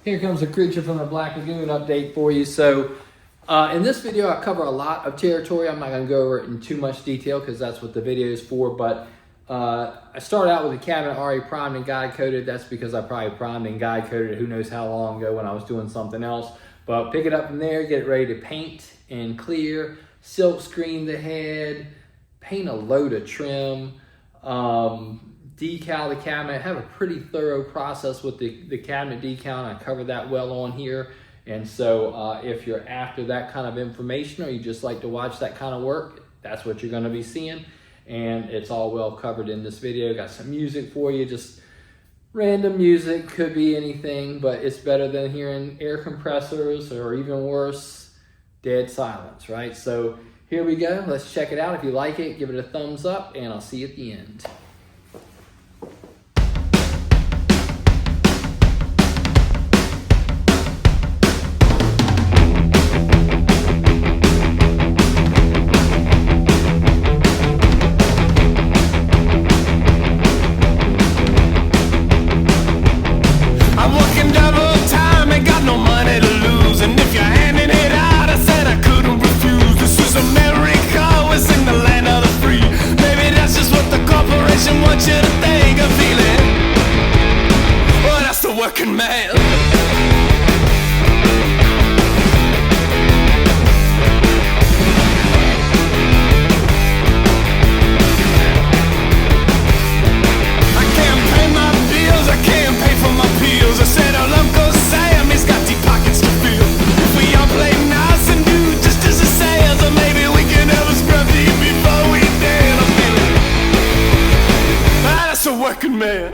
Here comes a creature from the Black Lagoon update for you. So in this video, I cover a lot of territory. I'm not going to go over it in too much detail because that's what the video is for. But I started out with the cabinet already primed and guide coated. That's because I probably primed and guide coated it who knows how long ago when I was doing something else. But pick it up from there, get it ready to paint and clear, silk screen the head, paint a load of trim, decal the cabinet. Have a pretty thorough process with the cabinet decal, and I covered that well on here. And so if you're after that kind of information or you just like to watch that kind of work, that's what you're going to be seeing. And it's all well covered in this video. Got some music for you, just random music, could be anything, but it's better than hearing air compressors or even worse, dead silence, right? So here we go. Let's check it out. If you like it, give it a thumbs up, and I'll see you at the end. Working man. I can't pay my bills, I can't pay for my pills. I said, oh, Uncle Sam, he's got deep pockets to fill. If we all play nice and do just as it says, or maybe we can have a scruffy before we dance. I'm feeling, that's a working man.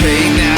Hey now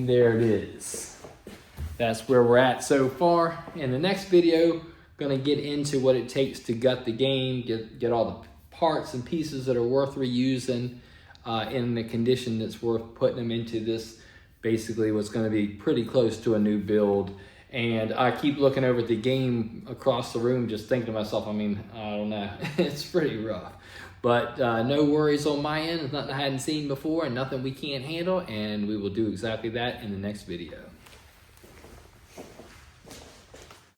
And there it is. That's where we're at so far. In the next video, gonna get into what it takes to gut the game, get all the parts and pieces that are worth reusing in the condition that's worth putting them into this, basically what's gonna be pretty close to a new build. And I keep looking over at the game across the room, just thinking to myself, I mean, I don't know, it's pretty rough. But no worries on my end. It's nothing I hadn't seen before and nothing we can't handle, and we will do exactly that in the next video.